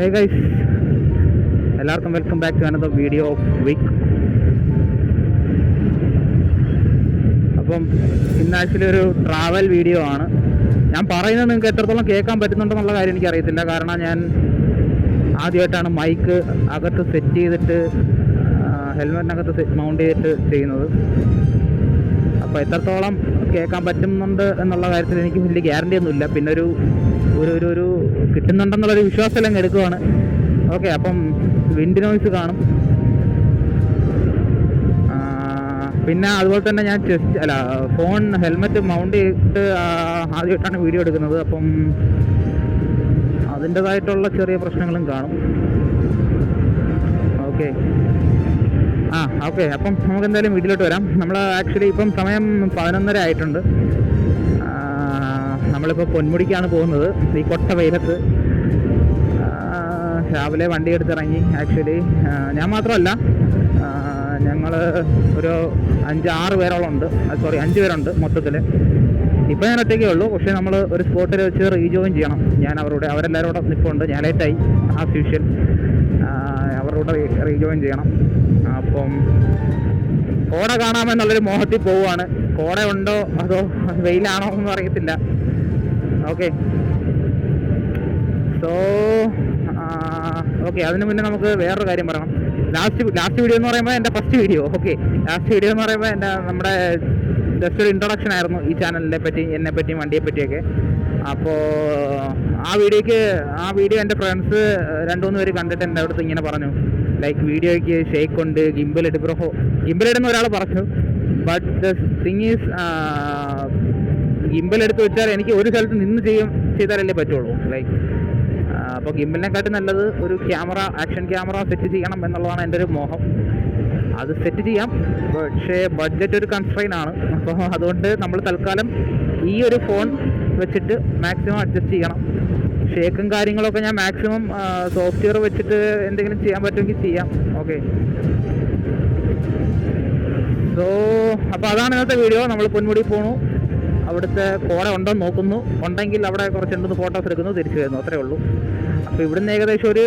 Hey guys, എല്ലാവർക്കും welcome back to another video of week. അപ്പം ഇന്ന് ആക്ച്വലി ഒരു ട്രാവൽ വീഡിയോ ആണ്. ഞാൻ പറയുന്നത് നിങ്ങൾക്ക് എത്രത്തോളം കേൾക്കാൻ പറ്റുന്നുണ്ടെന്നുള്ള കാര്യം എനിക്കറിയത്തില്ല. കാരണം ഞാൻ ആദ്യമായിട്ടാണ് മൈക്ക് അകത്ത് സെറ്റ് ചെയ്തിട്ട് ഹെൽമെറ്റിനകത്ത് മൗണ്ട് ചെയ്തിട്ട് ചെയ്യുന്നത്. അപ്പോൾ എത്രത്തോളം കേൾക്കാൻ പറ്റുന്നുണ്ട് എന്നുള്ള കാര്യത്തിൽ എനിക്ക് വലിയ ഗ്യാരണ്ടി ഒന്നുമില്ല. പിന്നെ ഒരു കിട്ടുന്നുണ്ടെന്നുള്ളൊരു വിശ്വാസമെല്ലാം എടുക്കുവാണ്. ഓക്കെ, അപ്പം വിൻഡ് നോയ്സ് കാണും. പിന്നെ അതുപോലെ തന്നെ ഞാൻ ഫോൺ ഹെൽമെറ്റ് മൗണ്ട് ചെയ്തിട്ട് ആദ്യമായിട്ടാണ് വീഡിയോ എടുക്കുന്നത്. അപ്പം അതിൻ്റെതായിട്ടുള്ള ചെറിയ പ്രശ്നങ്ങളും കാണും. ഓക്കെ അപ്പം നമുക്ക് എന്തായാലും വീട്ടിലോട്ട് വരാം. നമ്മൾ ആക്ച്വലി ഇപ്പം സമയം 11:30 ആയിട്ടുണ്ട്. നമ്മളിപ്പോൾ പൊന്മുടിക്കാണ് പോകുന്നത്. ഈ കൊട്ട വെയിലത്ത് രാവിലെ വണ്ടി എടുത്തിറങ്ങി. ആക്ച്വലി ഞാൻ മാത്രമല്ല, ഞങ്ങൾ ഒരു 5-6 പേരോളം ഉണ്ട്. 5 പേരുണ്ട് മൊത്തത്തിൽ. ഇപ്പോൾ ഞാൻ ഒറ്റയ്ക്കേ ഉള്ളൂ. പക്ഷേ നമ്മൾ ഒരു സ്പോട്ടിൽ വെച്ച് റീജോയിൻ ചെയ്യണം. ഞാൻ അവരെല്ലാവരും കൂടെ നിൽപ്പുണ്ട്. ഞാൻ ലേറ്റായി ആസ് യൂഷ്വൽ. അവരോട് റീജോയിൻ ചെയ്യണം. അപ്പം കോട കാണാമെന്നുള്ളൊരു മോഹത്തിൽ പോവുകയാണ്. കോട ഉണ്ടോ അതോ വെയിലാണോ ഒന്നും അറിയത്തില്ല. ഓക്കെ, അതിന് മുന്നേ നമുക്ക് വേറൊരു കാര്യം പറയണം. ലാസ്റ്റ് വീഡിയോ എന്ന് പറയുമ്പോൾ എൻ്റെ ഫസ്റ്റ് വീഡിയോ. ലാസ്റ്റ് വീഡിയോ എന്ന് പറയുമ്പോൾ നമ്മുടെ ജസ്റ്റ് ഒരു ഇൻട്രൊഡക്ഷൻ ആയിരുന്നു ഈ ചാനലിനെ പറ്റി, എന്നെപ്പറ്റിയും വണ്ടിയെ പറ്റിയൊക്കെ. അപ്പോൾ ആ വീഡിയോ എൻ്റെ ഫ്രണ്ട്സ് 2-3 പേര് കണ്ടിട്ട് എൻ്റെ അടുത്ത് ഇങ്ങനെ പറഞ്ഞു, ലൈക്ക് വീഡിയോയ്ക്ക് ഷേക്ക് ഉണ്ട്, ഗിംബലിടുന്ന ഒരാൾ പറഞ്ഞു. But the thing is, gimbal എടുത്ത് വെച്ചാൽ എനിക്ക് ഒരു സ്ഥലത്ത് നിന്ന് ചെയ്താലല്ലേ പറ്റുള്ളൂ. ലൈക്ക് അപ്പോൾ ഗിംബലിനെക്കാട്ടും നല്ലത് ഒരു ആക്ഷൻ ക്യാമറ സെറ്റ് ചെയ്യണം എന്നുള്ളതാണ് എൻ്റെ ഒരു മോഹം. അത് സെറ്റ് ചെയ്യാം, പക്ഷേ ബഡ്ജറ്റ് ഒരു കൺസ്ട്രെയിൻ ആണ്. അപ്പോൾ അതുകൊണ്ട് നമ്മൾ തൽക്കാലം ഈ ഒരു ഫോൺ വെച്ചിട്ട് മാക്സിമം അഡ്ജസ്റ്റ് ചെയ്യണം. ഷേക്കും കാര്യങ്ങളൊക്കെ ഞാൻ മാക്സിമം സോഫ്റ്റ്വെയർ വെച്ചിട്ട് എന്തെങ്കിലും ചെയ്യാൻ പറ്റുമെങ്കിൽ ചെയ്യാം. ഓക്കെ, അപ്പോൾ അതാണ് ഇന്നത്തെ വീഡിയോ. നമ്മൾ പൊന്മുടി പോണു. അവിടുത്തെ കോട ഉണ്ടോയെന്ന് നോക്കുന്നു. ഉണ്ടെങ്കിൽ അവിടെ കുറച്ചുണ്ടെന്ന് ഫോട്ടോസ് എടുക്കുന്നു, തിരിച്ചു വരുന്നു. അത്രേ ഉള്ളൂ. അപ്പോൾ ഇവിടുന്ന് ഏകദേശം ഒരു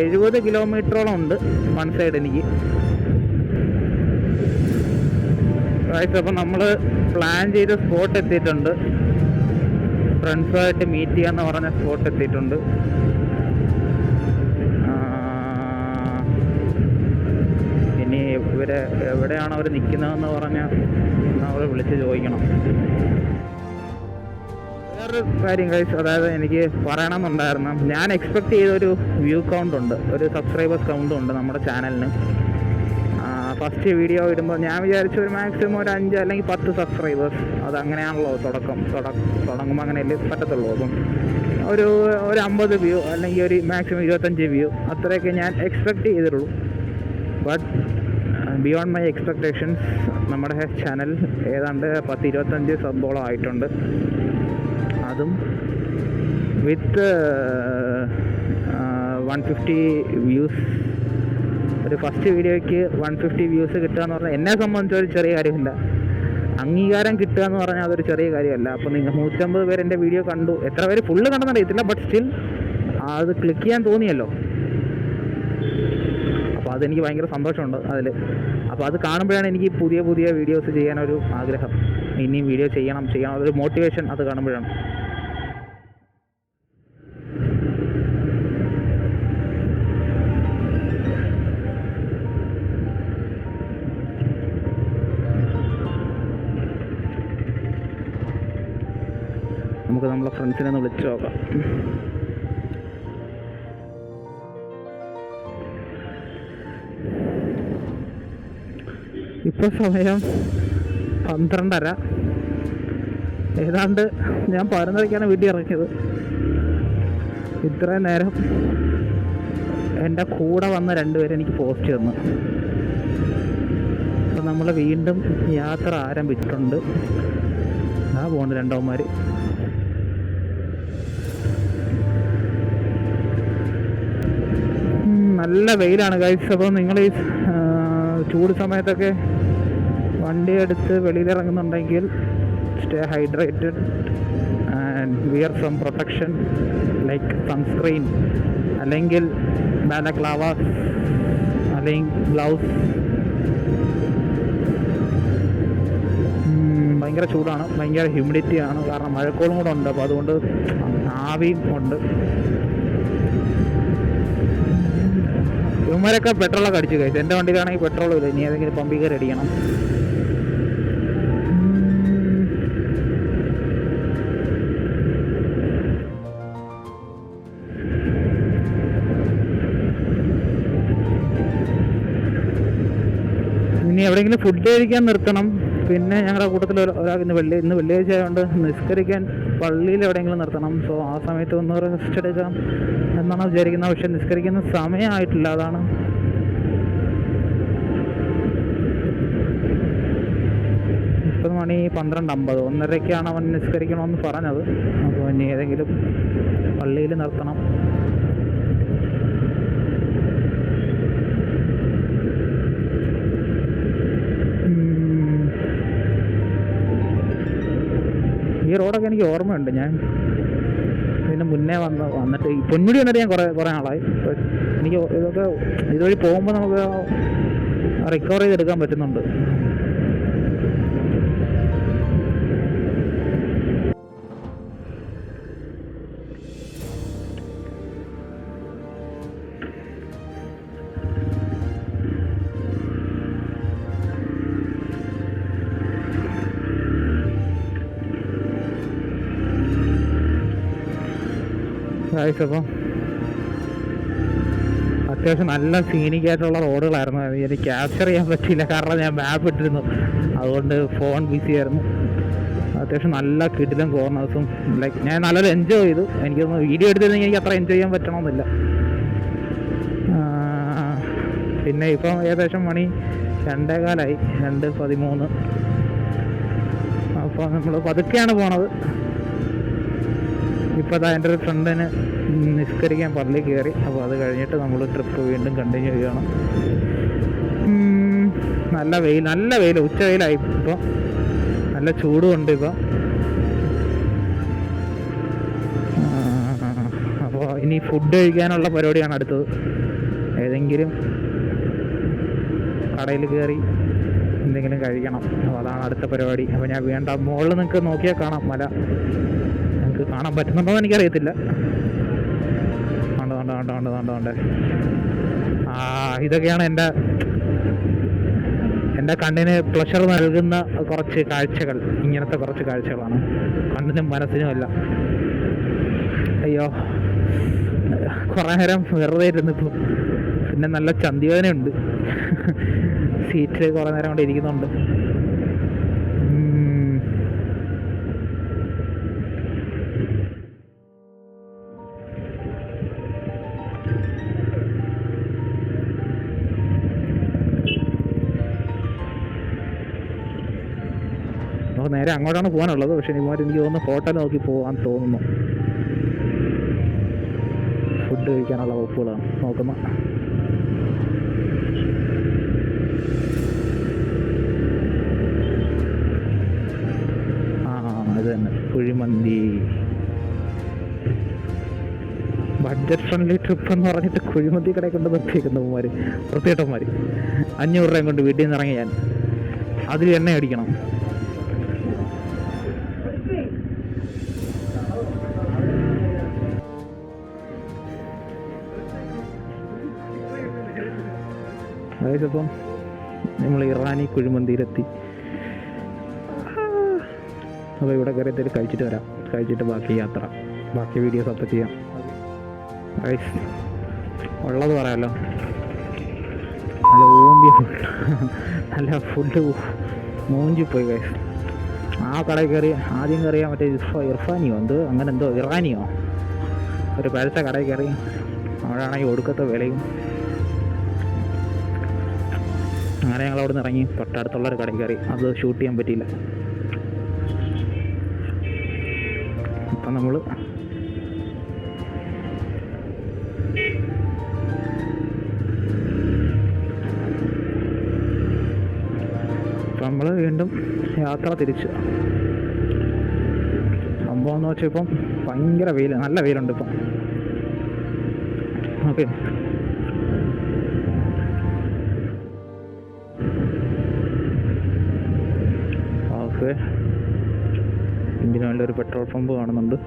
70 കിലോമീറ്ററോളം ഉണ്ട് വൺ സൈഡ് എനിക്ക്. അപ്പം നമ്മൾ പ്ലാൻ ചെയ്ത സ്പോട്ട് എത്തിയിട്ടുണ്ട്. ഫ്രണ്ട്സുമായിട്ട് മീറ്റ് ചെയ്യാന്ന് പറഞ്ഞ സ്പോട്ട് എത്തിയിട്ടുണ്ട്. ഇനി എവിടെയാണ് അവർ നിൽക്കുന്നതെന്ന് പറഞ്ഞാൽ നമ്മൾ വിളിച്ച് ചോദിക്കണം. വേറൊരു കാര്യം ഗൈസ്, അതായത് എനിക്ക് പറയണമെന്നുണ്ടായിരുന്നു. ഞാൻ എക്സ്പെക്ട് ചെയ്തൊരു വ്യൂ കൗണ്ട് ഉണ്ട്, ഒരു സബ്സ്ക്രൈബേഴ്സ് കൗണ്ടും ഉണ്ട് നമ്മുടെ ചാനലിന്. ഫസ്റ്റ് വീഡിയോ ഇടുമ്പോൾ ഞാൻ വിചാരിച്ചു ഒരു മാക്സിമം ഒരു 5 അല്ലെങ്കിൽ 10 സബ്സ്ക്രൈബേഴ്സ്. അതങ്ങനെയാണല്ലോ തുടങ്ങുമ്പോൾ അങ്ങനെയല്ലേ പറ്റത്തുള്ളൂ. അപ്പം ഒരു 50 വ്യൂ അല്ലെങ്കിൽ ഒരു മാക്സിമം 25 വ്യൂ, അത്രയൊക്കെ ഞാൻ എക്സ്പെക്ട് ചെയ്തിട്ടുള്ളൂ. ബട്ട് ബിയോണ്ട് മൈ എക്സ്പെക്ടേഷൻസ് നമ്മുടെ ചാനൽ ഏതാണ്ട് 10-25 സബ്ബോളം ആയിട്ടുണ്ട്. അതും വിത്ത് 150 വ്യൂസ്. ഒരു ഫസ്റ്റ് വീഡിയോയ്ക്ക് 150 വ്യൂസ് കിട്ടുക എന്ന് പറഞ്ഞാൽ എന്നെ സംബന്ധിച്ച് ഒരു ചെറിയ കാര്യമില്ല. അംഗീകാരം കിട്ടുക എന്ന് പറഞ്ഞാൽ അതൊരു ചെറിയ കാര്യമല്ല. അപ്പോൾ നിങ്ങൾ 150 പേര് എൻ്റെ വീഡിയോ കണ്ടു. എത്ര പേര് ഫുള്ള് കണ്ടെന്ന് അറിയത്തില്ല, ബട്ട് സ്റ്റിൽ അത് ക്ലിക്ക് ചെയ്യാൻ തോന്നിയല്ലോ. അപ്പോൾ അതെനിക്ക് ഭയങ്കര സന്തോഷമുണ്ട് അതിൽ. അപ്പോൾ അത് കാണുമ്പോഴാണ് എനിക്ക് പുതിയ വീഡിയോസ് ചെയ്യാനൊരു ആഗ്രഹം. ഇനിയും വീഡിയോ ചെയ്യണം അതൊരു മോട്ടിവേഷൻ അത് കാണുമ്പോഴാണ്. നമുക്ക് നമ്മളെ ഫ്രണ്ട്സിനെ ഒന്ന് വിളിച്ചു നോക്കാം. ഇപ്പോൾ സമയം 12:30. ഏതാണ്ട് ഞാൻ 11:30ക്കാണ് വീട്ടിൽ ഇറങ്ങിയത്. ഇത്രയും നേരം എൻ്റെ കൂടെ വന്ന 2 പേര് എനിക്ക് പോസ്റ്റ് തന്നു. അപ്പം നമ്മൾ വീണ്ടും യാത്ര ആരംഭിച്ചിട്ടുണ്ട്. പോകുന്നു 2 അവന്മാർ. നല്ല വെയിലാണ് ഗൈസ്. അപ്പോൾ നിങ്ങൾ ഈ ചൂട് സമയത്തൊക്കെ വണ്ടി എടുത്ത് വെളിയിലിറങ്ങുന്നുണ്ടെങ്കിൽ stay hydrated and wear some protection like sunscreen അല്ലെങ്കിൽ ബാലക്ലാവാസ് അല്ലെങ്കിൽ ഗ്ലൗസ്. ഭയങ്കര ചൂടാണ്, ഭയങ്കര ഹ്യൂമിഡിറ്റിയാണ്, കാരണം മഴക്കോളും കൂടെ ഉണ്ട്. അപ്പോൾ അതുകൊണ്ട് ആവിയും ഉണ്ട്. ഇവന്മാരൊക്കെ പെട്രോളൊക്കെ അടിച്ചു കഴിച്ചു. എൻ്റെ വണ്ടിയിലാണെങ്കിൽ പെട്രോളും ഇല്ല. ഇനി ഏതെങ്കിലും പമ്പിൽ കയറി അടിക്കണം. ഇനി എവിടെയെങ്കിലും ഫുഡ് കഴിക്കാൻ നിർത്തണം. പിന്നെ ഞങ്ങളുടെ കൂട്ടത്തിൽ ഒരാൾ ഇന്ന് വെള്ളിയാഴ്ച ആയതുകൊണ്ട് നിസ്കരിക്കാൻ പള്ളിയിൽ എവിടെയെങ്കിലും നിർത്തണം. സോ ആ സമയത്ത് ഒന്ന് റെസ്റ്റ് എടുക്കാം എന്നാണ് വിചാരിക്കുന്നത്. പക്ഷെ നിസ്കരിക്കുന്ന സമയമായിട്ടില്ല, അതാണ്. ഇപ്പോൾ മണി 12:50, 1:30ക്കാണ് അവൻ നിസ്കരിക്കണമെന്ന് പറഞ്ഞത്. അപ്പോൾ ഇനി ഏതെങ്കിലും പള്ളിയിൽ നിർത്തണം. ഈ റോഡൊക്കെ എനിക്ക് ഓർമ്മയുണ്ട്. ഞാൻ ഇതിന് മുന്നേ വന്നിട്ട് പൊന്മുടി വന്നിട്ട് ഞാൻ കുറേ നാളായി. എനിക്ക് ഇതൊക്കെ ഇതുവഴി പോകുമ്പോൾ നമുക്ക് റിക്കവർ ചെയ്തെടുക്കാൻ പറ്റുന്നുണ്ട്. അപ്പം അത്യാവശ്യം നല്ല സീനിക്കായിട്ടുള്ള റോഡുകളായിരുന്നു. എനിക്ക് ക്യാപ്ചർ ചെയ്യാൻ പറ്റിയില്ല, കാരണം ഞാൻ മാപ്പ് ഇട്ടിരുന്നു, അതുകൊണ്ട് ഫോൺ ബിസി ആയിരുന്നു. അത്യാവശ്യം നല്ല കിടിലം കോർണേഴ്സും ലൈക്ക് ഞാൻ നല്ലൊരു എൻജോയ് ചെയ്തു. എനിക്കൊന്ന് വീഡിയോ എടുത്തിരുന്നെങ്കിൽ എനിക്ക് അത്ര എൻജോയ് ചെയ്യാൻ പറ്റണമെന്നില്ല. പിന്നെ ഇപ്പം ഏകദേശം മണി 2:15, 2:13. അപ്പോൾ നമ്മൾ പതുക്കെയാണ് പോണത്. ഇപ്പോൾ അതാ എൻ്റെ ഒരു ഫ്രണ്ടിന് നിസ്കരിക്കാൻ പള്ളിയിൽ കയറി. അപ്പോൾ അത് കഴിഞ്ഞിട്ട് നമ്മൾ ട്രിപ്പ് വീണ്ടും കണ്ടിന്യൂ ചെയ്യണം. നല്ല വെയിൽ, ഉച്ച വെയിലായി. ഇപ്പോൾ നല്ല ചൂടുമുണ്ട് ഇപ്പോൾ. അപ്പോൾ ഇനി ഫുഡ് കഴിക്കാനുള്ള പരിപാടിയാണ് അടുത്തത്. ഏതെങ്കിലും കടയിൽ കയറി എന്തെങ്കിലും കഴിക്കണം. അപ്പോൾ അതാണ് അടുത്ത പരിപാടി. അപ്പോൾ ഞാൻ മുകളിൽ നിങ്ങൾക്ക് നോക്കിയാൽ കാണാം മല. നിങ്ങൾക്ക് കാണാൻ പറ്റുന്നുണ്ടോ എന്ന് എനിക്കറിയത്തില്ല. ഉണ്ട്. ഇതൊക്കെയാണ് എൻ്റെ കണ്ണിന് പ്ലഷർ നൽകുന്ന കുറച്ച് കാഴ്ചകൾ. ഇങ്ങനത്തെ കുറച്ച് കാഴ്ചകളാണ്, കണ്ണിനും മനസ്സിനുമല്ല. അയ്യോ, കുറേ നേരം വെറുതെ ഇരുന്നിപ്പോൾ. പിന്നെ നല്ല ചന്തിവേദനയുണ്ട്. സീറ്റിൽ കുറേ നേരം കൊണ്ട് ഇരിക്കുന്നുണ്ട്. അപ്പോൾ നേരെ അങ്ങോട്ടാണ് പോകാനുള്ളത്. പക്ഷേ ഇവന്മാർ എനിക്ക് തോന്നുന്നു ഹോട്ടൽ നോക്കി പോകാൻ തോന്നുന്നു. ഫുഡ് കഴിക്കാനുള്ള വകുപ്പുകളാണ് നോക്കുന്നത്. അത് തന്നെ, കുഴിമന്തി. ബഡ്ജറ്റ് ഫ്രണ്ട്ലി ട്രിപ്പ് എന്ന് പറഞ്ഞിട്ട് കുഴിമന്തി കടയിൽ കൊണ്ട് നിർത്തിയേക്കുന്നവന്മാർ, വൃത്തികെട്ടന്മാർ. 500 രൂപയും കൊണ്ട് വീട്ടിൽ നിന്ന് ഇറങ്ങി ഞാൻ അതിൽ എണ്ണ അടിക്കണം. അതായത് ഇപ്പം നമ്മൾ ഇറാനി കുഴിമന്തിയിലെത്തി. അപ്പോൾ ഇവിടെ കയറി എന്തെങ്കിലും കഴിച്ചിട്ട് വരാം. കഴിച്ചിട്ട് ബാക്കി വീഡിയോസ് അപ്പം ചെയ്യാം. ഗൈസ് ഉള്ളത് പറയാമല്ലോ, നല്ല ഓമ്പിയ ഫുഡ്, നല്ല ഫുഡ് മൂഞ്ചിപ്പോയി ഗൈസ്. ആ കടയിൽ കയറി ആദ്യം കയറിയാൽ മറ്റേ ഇർഫാനിയോ അങ്ങനെ എന്തോ ഇറാനിയോ ഒരു പഴച്ച കടയിൽ കയറി. അവിടെയാണെങ്കിൽ ഒടുക്കത്തെ വിലയും. അങ്ങനെ ഞങ്ങൾ അവിടെ നിന്ന് ഇറങ്ങി തൊട്ടടുത്തുള്ളൊരു കടയിൽ കയറി. അത് ഷൂട്ട് ചെയ്യാൻ പറ്റിയില്ല. അപ്പം നമ്മൾ വീണ്ടും യാത്ര തിരിച്ചു. സംഭവം എന്ന് വെച്ചാൽ ഇപ്പം ഭയങ്കര വെയിൽ, നല്ല വെയിലുണ്ട് ഇപ്പം. ഓക്കെ. ഓക്കെ, ഇതിന് നല്ലൊരു പെട്രോൾ പമ്പ് കാണുന്നുണ്ട്.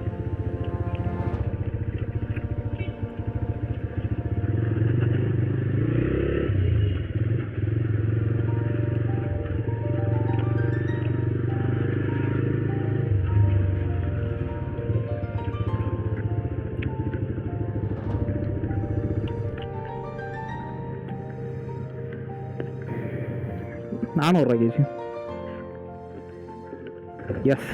ആണോ ചേച്ചി? യെസ്.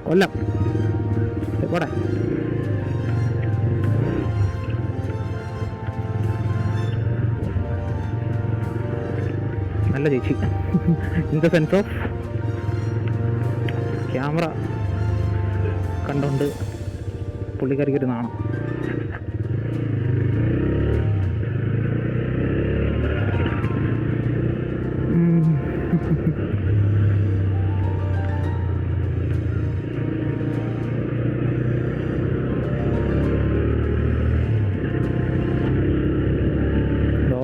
കൊല്ലം പോടെ. നല്ല ചേച്ചി. In the sense of camera കണ്ടുകൊണ്ട് പുള്ളിക്കാരിക്കൊരു നാണം.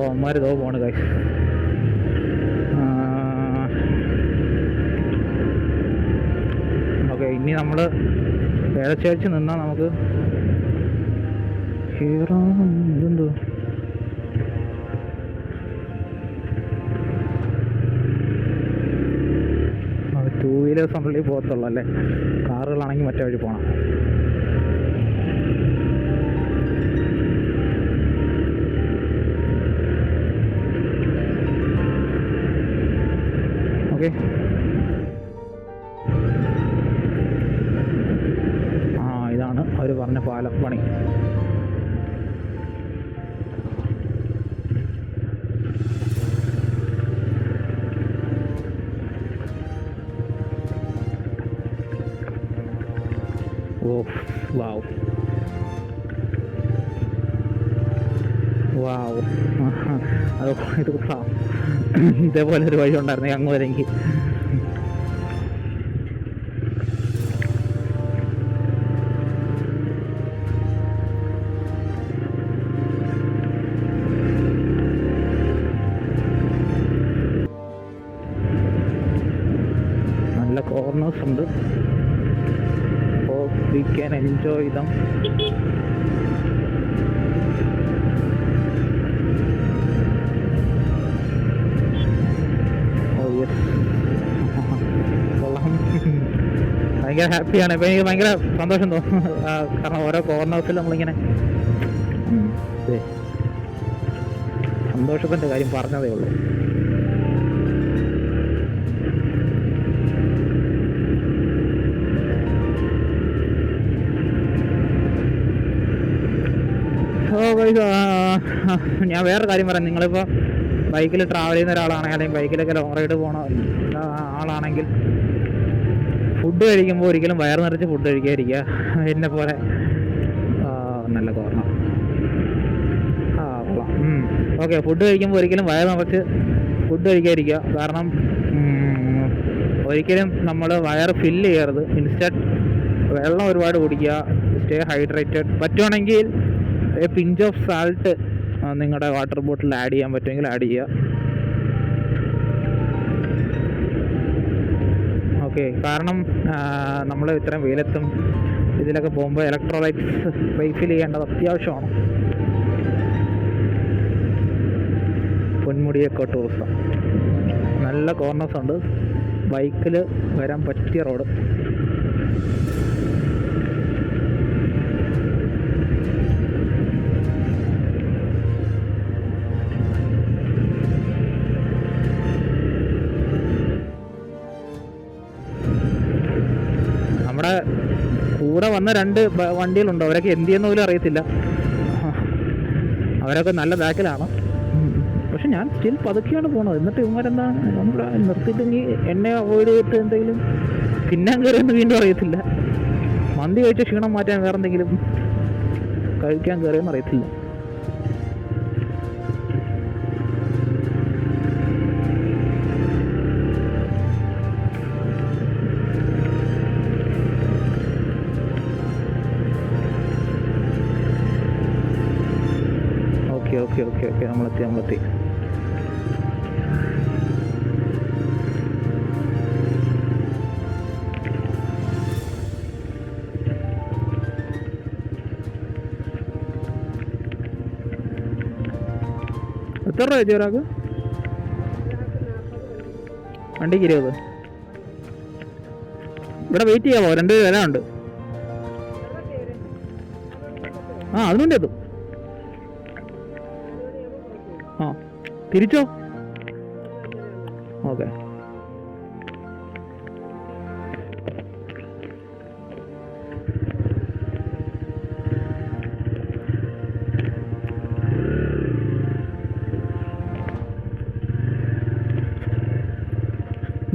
അമ്മമാർ ഇതോ പോണ് കാശ്. ഓക്കെ, ഇനി നമ്മൾ വേളച്ചേർച്ച് നിന്നാൽ നമുക്ക് ഇതെന്തോ ടൂ വീലേഴ്സ് ഉള്ളിൽ പോകത്തുള്ളൂ അല്ലേ? കാറുകളാണെങ്കിൽ മറ്റേ വഴി പോകണം. ഓക്കെ, ഇതാണ് അവർ പറഞ്ഞ പാലം പണി. ഓ വാവ് വാവ്. അത് ഇത് ഇതേപോലെ ഒരു വഴി ഉണ്ടായിരുന്നു അങ്ങ് വരെങ്കിൽ. നല്ല കോർണേഴ്സ് ഉണ്ട്. We can enjoy them. Oh yes. ഭയങ്കര ഹാപ്പിയാണ്. ഇപ്പം എനിക്ക് ഭയങ്കര സന്തോഷം തോന്നുന്നു. കാരണം ഓരോ കോർണേഴ്സിൽ നമ്മളിങ്ങനെ സന്തോഷത്തിൻ്റെ കാര്യം പറഞ്ഞതേ ഉള്ളൂ. ഞാൻ വേറെ കാര്യം പറയാം. നിങ്ങളിപ്പോൾ ബൈക്കിൽ ട്രാവൽ ചെയ്യുന്ന ഒരാളാണെങ്കിൽ, അല്ലെങ്കിൽ ബൈക്കിലൊക്കെ ലോങ് റൈഡ് പോകണ ആളാണെങ്കിൽ, ഫുഡ് കഴിക്കുമ്പോൾ ഒരിക്കലും വയറ് നിറച്ച് ഫുഡ് കഴിക്കാതിരിക്കുക. എന്നെ പോലെ നല്ല കോർണർ. കൊള്ളാം. ഓക്കെ, ഫുഡ് കഴിക്കുമ്പോൾ ഒരിക്കലും വയറ് നിറച്ച് ഫുഡ് കഴിക്കാതിരിക്കുക. കാരണം ഒരിക്കലും നമ്മൾ വയറ് ഫില്ല് ചെയ്യരുത്. ഇൻസ്റ്റന്റ് വെള്ളം ഒരുപാട് കുടിക്കുക. Stay hydrated. പറ്റുവാണെങ്കിൽ പിഞ്ച് ഓഫ് സാൾട്ട് നിങ്ങളുടെ വാട്ടർ ബോട്ടിൽ ആഡ് ചെയ്യാൻ പറ്റുമെങ്കിൽ ആഡ് ചെയ്യുക. ഓക്കെ, കാരണം നമ്മൾ ഇത്രയും വെയിലത്തും ഇതിലൊക്കെ പോകുമ്പോൾ ഇലക്ട്രോലൈറ്റ്സ് റീഫിൽ ചെയ്യേണ്ടത് അത്യാവശ്യമാണ്. പൊന്മുടിയൊക്കെ ടൂറിസം നല്ല കോർണേഴ്സ് ഉണ്ട്. ബൈക്കിൽ വരാൻ പറ്റിയ റോഡ്. വന്ന 2 വണ്ടികളുണ്ട്, അവരൊക്കെ എന്ത് ചെയ്യുന്ന പോലും അറിയത്തില്ല. അവരൊക്കെ നല്ല ബാക്കിലാണ്. പക്ഷെ ഞാൻ സ്റ്റിൽ പതുക്കെയാണ് പോണത്. എന്നിട്ട് ഇവന്മാരെന്താ നിർത്തിയിട്ടെങ്കിൽ എന്നെ അവോയ്ഡ് ചെയ്തിട്ട് എന്തെങ്കിലും പിന്നാൻ കയറിയെന്ന് വീണ്ടും അറിയത്തില്ല. മന്തി കഴിച്ച ക്ഷീണം മാറ്റാൻ വേറെ എന്തെങ്കിലും കഴിക്കാൻ കയറിയെന്ന് അറിയത്തില്ല. ഓക്കെ നമ്മളെത്തി. എത്ര രൂപ ചേച്ചി ഒരാൾക്ക്? വണ്ടിക്ക് 20. ഇവിടെ വെയിറ്റ് ചെയ്യാമോ? 2 വില ഉണ്ട്. അതിനുവേണ്ടി എത്തും. തിരിച്ചോ? ഓക്കെ.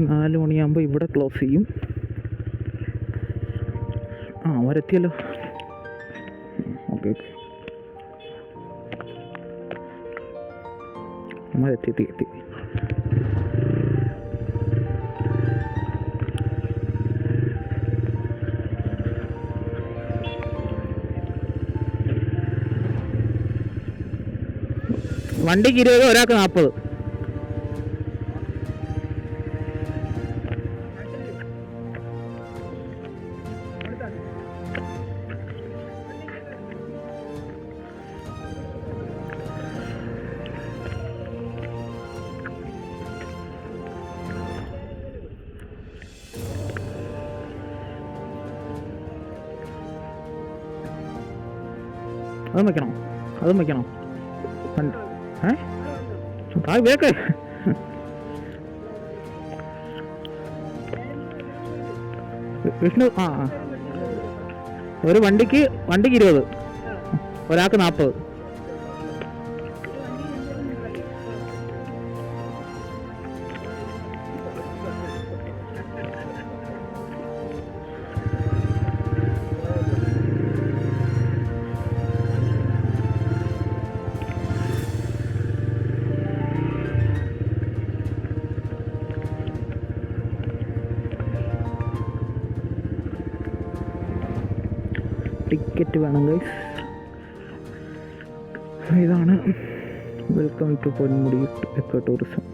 നാല് മണിയാകുമ്പോൾ ഇവിടെ ക്ലോസ് ചെയ്യും. അവരെത്തിയല്ലോ. ഓക്കെ നമ്മളെത്തി. വണ്ടിക്ക് 20, ഒരാൾക്ക് 40. അതും വെക്കണോ? വേക്കേ വിഷ്ണു. ഒരു വണ്ടിക്ക് 20, ഒരാൾക്ക് 40. ടിക്കറ്റ് വേണം ഗൈസ്. ഇതാണ് welcome to Ponmudi eco tourism.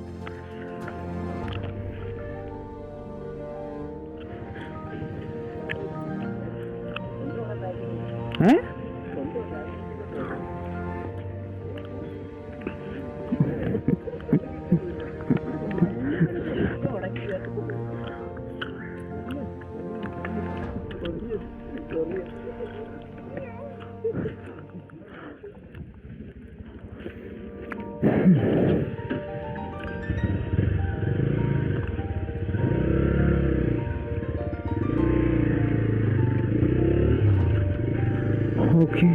Okay,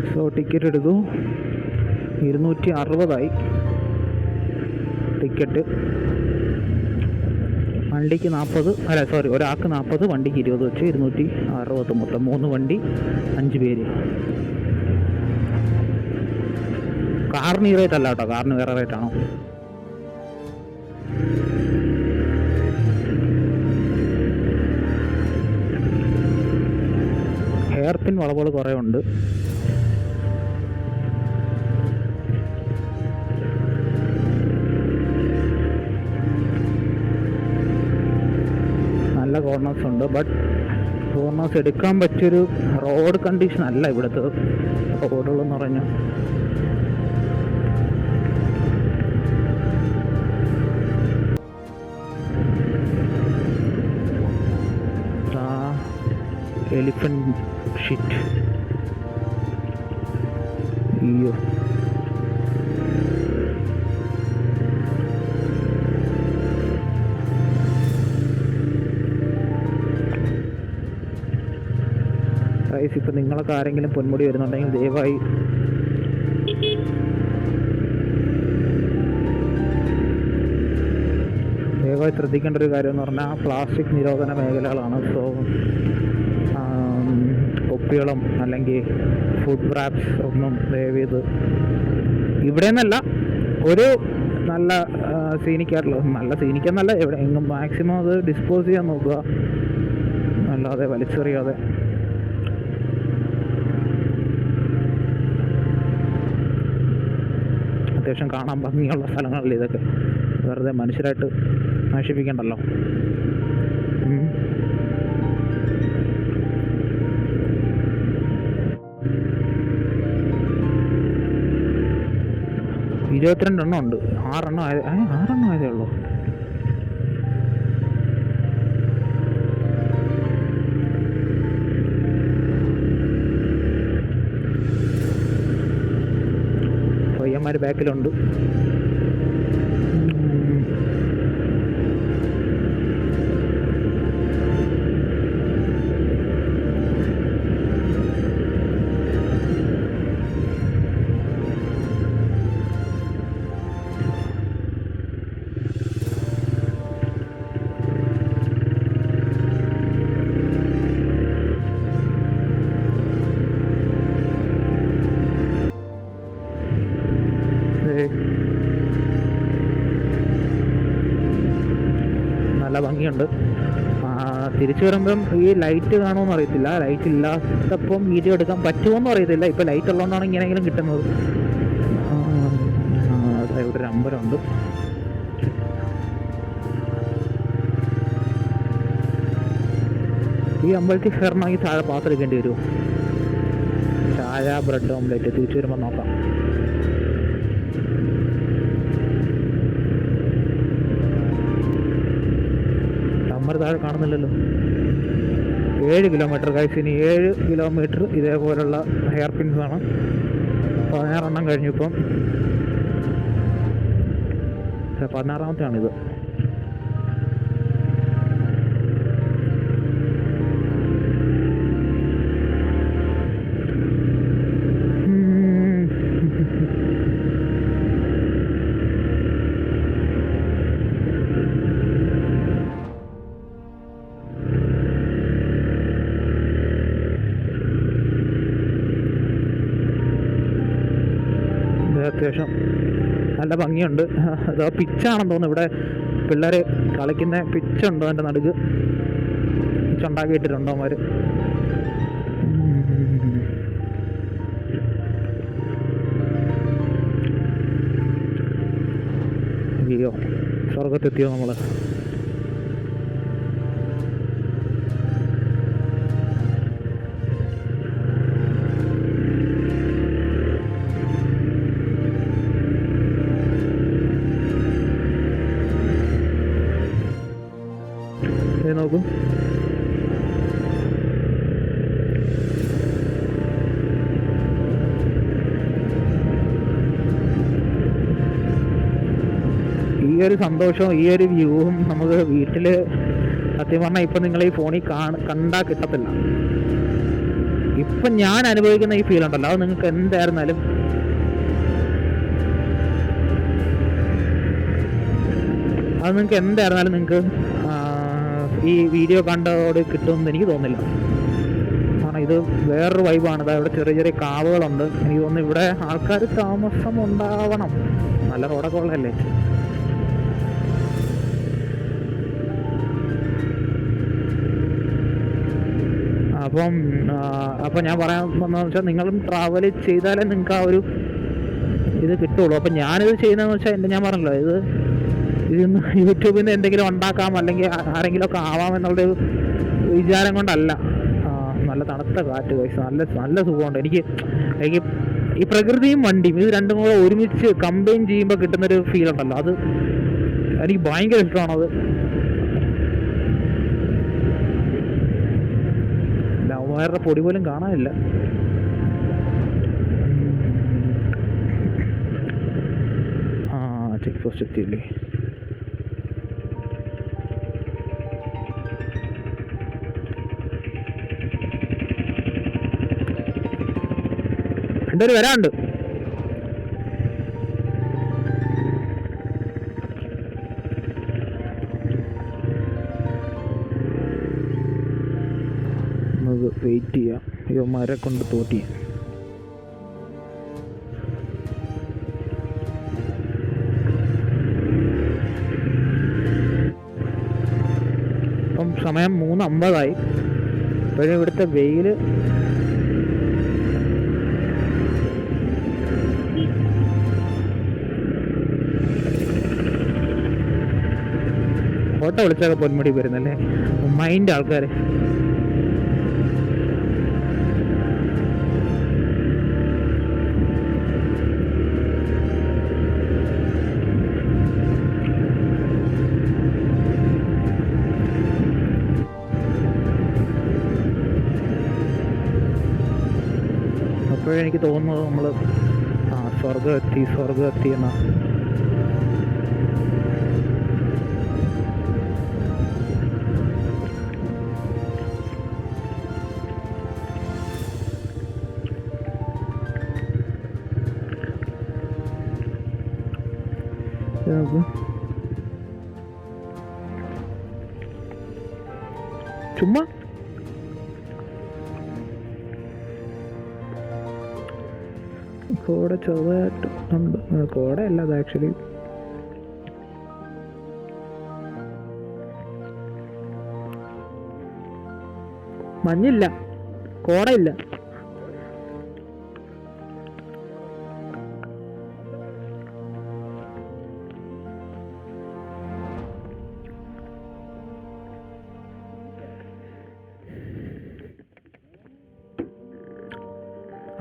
so ticket എടുത്തു. 260 ടിക്കറ്റ്. വണ്ടിക്ക് 40, ഒരാൾക്ക് 40, വണ്ടിക്ക് 20 വെച്ച് 260. മൊത്തം 3 വണ്ടി 5 പേര്. കാറിന് ഈ റേറ്റ് അല്ല കേട്ടോ, കാറിന് വേറെ റേറ്റാണോ? ഹെയർ പിൻ വളവുകൾ കുറേ ഉണ്ട്. നല്ല കോർണേഴ്സ് ഉണ്ട്, ബട്ട് കോർണേഴ്സ് എടുക്കാൻ പറ്റിയൊരു റോഡ് കണ്ടീഷൻ അല്ല ഇവിടുത്തെ റോഡുകളെന്ന് പറഞ്ഞാൽ. Elephant shit. അയ്യോ, ഗൈസ്, ഇപ്പം നിങ്ങളൊക്കെ ആരെങ്കിലും പൊന്മുടി വരുന്നുണ്ടെങ്കിൽ ദയവായി ശ്രദ്ധിക്കേണ്ട ഒരു കാര്യം എന്ന് പറഞ്ഞാൽ പ്ലാസ്റ്റിക് നിരോധന മേഖലകളാണ്. സോ കുപ്പികളും അല്ലെങ്കിൽ ഫുഡ് റാപ്സ് ഒന്നും ദയവ് ചെയ്ത് ഇവിടെ നിന്നല്ല, ഒരു നല്ല സീനിക്കായിട്ടുള്ള, നല്ല സീനിക്കെന്നല്ല, എവിടെ എങ്ങും മാക്സിമം അത് ഡിസ്പോസ് ചെയ്യാൻ നോക്കുക, അല്ലാതെ വലിച്ചെറിയാതെ. അത്യാവശ്യം കാണാൻ ഭംഗിയുള്ള സ്ഥലങ്ങളിൽ ഇതൊക്കെ വെറുതെ മനുഷ്യരായിട്ട് നശിപ്പിക്കണ്ടല്ലോ. ഇരുപത്തിരണ്ടെണ്ണം ഉണ്ട്. 6 ആയതേ ഉള്ളൂ. പയ്യന്മാർ ബാക്കിലുണ്ട്. നല്ല ഭംഗിയുണ്ട്. തിരിച്ചു വരുമ്പം ഈ ലൈറ്റ് കാണുമെന്ന് അറിയത്തില്ല. ലൈറ്റ് ഇല്ലാത്തപ്പം വീഡിയോ എടുക്കാൻ പറ്റുമോയെന്നും അറിയത്തില്ല. ഇപ്പോൾ ലൈറ്റ് ഉള്ളതുകൊണ്ടാണ് ഇങ്ങനെയെങ്കിലും കിട്ടുന്നത്. ഇവിടെ ഒരു അമ്പലമുണ്ട്. ഈ അമ്പലത്തിൽ കയറണമെങ്കിൽ താഴെ പാത്രം എടുക്കേണ്ടി വരുമോ? ചായ, ബ്രെഡ് ഓംലെറ്റ്. തിരിച്ചു വരുമ്പോൾ നോക്കാം. അമ്മ താഴെ കാണുന്നില്ലല്ലോ. 7 കിലോമീറ്റർ ഗൈസ്. ഇനി 7 കിലോമീറ്റർ ഇതേപോലുള്ള ഹെയർ പിൻസ് ആണ്. 16 എണ്ണം കഴിഞ്ഞു. ഇപ്പം 16ാമത്തെയാണിത്. അത്യാവശ്യം നല്ല ഭംഗിയുണ്ട്. അതോ പിച്ചാണെന്ന് തോന്നുന്നു. ഇവിടെ പിള്ളേർ കളിക്കുന്ന പിച്ചുണ്ടോ എൻ്റെ നടുക്ക്? പിച്ചുണ്ടാക്കിയിട്ടിട്ടുണ്ടോ അവന്മാർ? അയ്യോ, സ്വർഗത്തെത്തിയോ നമ്മൾ? നോക്കും. ഈ ഒരു സന്തോഷവും ഈ ഒരു വ്യൂവും നമുക്ക് വീട്ടിൽ സത്യം പറഞ്ഞാൽ ഇപ്പം നിങ്ങൾ ഈ ഫോണിൽ കണ്ടാൽ കിട്ടത്തില്ല. ഇപ്പം ഞാൻ അനുഭവിക്കുന്ന ഈ ഫീൽ ഉണ്ടല്ലോ, അത് നിങ്ങൾക്ക് എന്തായിരുന്നാലും നിങ്ങൾക്ക് ഈ വീഡിയോ കണ്ടതോട് കിട്ടുമെന്ന് എനിക്ക് തോന്നുന്നില്ല. കാരണം ഇത് വേറൊരു വൈബാണ്. ഇവിടെ ചെറിയ ചെറിയ കാവുകളുണ്ട്. എനിക്ക് തോന്നുന്നു ഇവിടെ ആൾക്കാർ താമസം ഉണ്ടാവണം. നല്ല റോഡൊക്കെ ഉള്ളതല്ലേ. അപ്പം ഞാൻ പറയാൻ വന്നതെന്ന് വെച്ചാൽ, നിങ്ങളും ട്രാവൽ ചെയ്താലേ നിങ്ങൾക്ക് ആ ഒരു ഇത് കിട്ടുള്ളൂ. അപ്പം ഞാനിത് ചെയ്യുന്നതെന്ന് വെച്ചാൽ ഞാൻ പറഞ്ഞല്ലോ, ഇതിന്ന് യൂട്യൂബിൽ നിന്ന് എന്തെങ്കിലും ഉണ്ടാക്കാം അല്ലെങ്കിൽ ആരെങ്കിലുമൊക്കെ ആവാമെന്നുള്ളൊരു വിചാരം കൊണ്ടല്ല. നല്ല തണുത്ത കാറ്റ് കഴിച്ച് നല്ല സുഖമുണ്ട്. എനിക്ക് ഈ പ്രകൃതിയും വണ്ടിയും ഇത് രണ്ടും കൂടെ ഒരുമിച്ച് കമ്പൈൻ ചെയ്യുമ്പോൾ കിട്ടുന്നൊരു ഫീൽ ഉണ്ടല്ലോ, അത് എനിക്ക് ഭയങ്കര ഇഷ്ടമാണത്. ലവന്മാരുടെ പൊടി പോലും കാണാനില്ല. ചെക്ക് പോസ്റ്റ് എത്തിയില്ലേ? എന്തൊരു വരാണ്ട്. നമുക്ക് വെയിറ്റ് ചെയ്യാം. അയ്യോ മരം കൊണ്ട് തോട്ടി. ഇപ്പം സമയം 3:50. ഇപ്പോഴും ഇവിടുത്തെ വെയിൽ ഫോട്ടോ വിളിച്ചൊക്കെ പൊന്മുടി വരുന്നല്ലേ മൈൻഡ് ആൾക്കാർ. അപ്പോഴെനിക്ക് തോന്നുന്നത് നമ്മൾ സ്വർഗം എത്തി എന്നാ. ചുമ്മാ കോട ചെറുതായിട്ട് ഉണ്ട്. കോടയല്ല അത് ആക്ച്വലി മഞ്ഞില്ല, കോടയില്ല.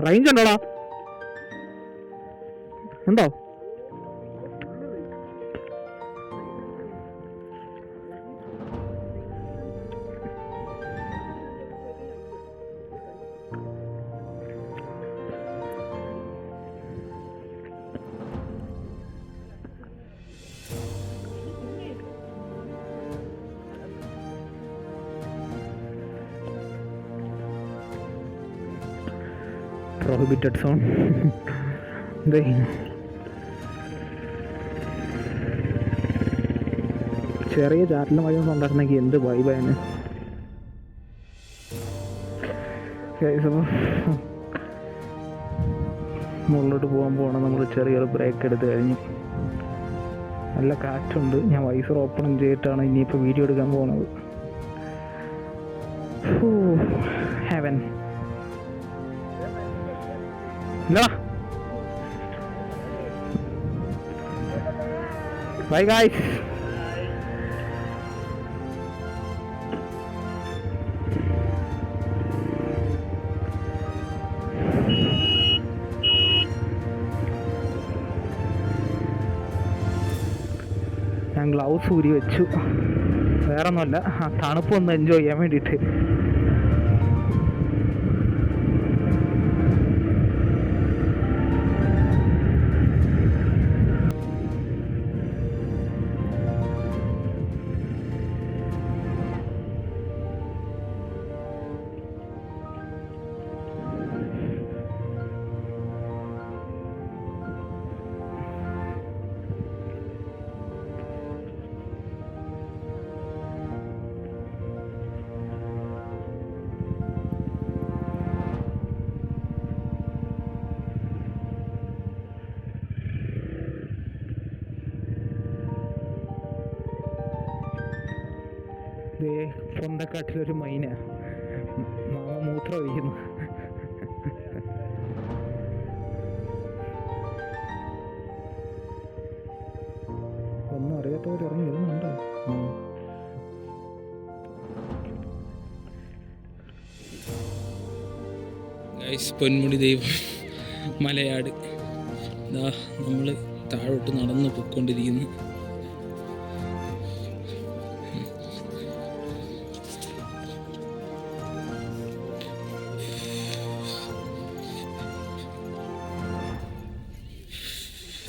റേഞ്ച് ഉണ്ടോടാ? ഉണ്ടോ? Prohibited zone. ചെറിയ ചാറ്റിലും വഴിയൊന്നും ഉണ്ടായിരുന്നെങ്കിൽ എന്ത് വൈബാണ്. മുകളിലോട്ട് പോകാൻ നമ്മൾ ചെറിയൊരു ബ്രേക്ക് എടുത്ത് കഴിഞ്ഞു. നല്ല കാറ്റുണ്ട്. ഞാൻ വൈസർ ഓപ്പൺ ചെയ്തിട്ടാണ് ഇനിയിപ്പോൾ വീഡിയോ എടുക്കാൻ പോകുന്നത്. ഹെവൻ. Bye guys. ഞാൻ ഗ്ലൗസ് ഊരി വെച്ചു. വേറെ ഒന്നുമല്ല, ആ തണുപ്പൊന്ന് എൻജോയ് ചെയ്യാൻ വേണ്ടിയിട്ട്. പൊന്തക്കാട്ടിലൊരു മൈന മാമ മൂത്രം ഒഴിക്കുന്നു. ഒന്നും അറിയാത്തവർ ഇറങ്ങി വരുന്നുണ്ടോ? പൊന്മുടി ദൈവം മലയാട് നമ്മൾ താഴോട്ട് നടന്ന് പൊയ്ക്കൊണ്ടിരിക്കുന്നു.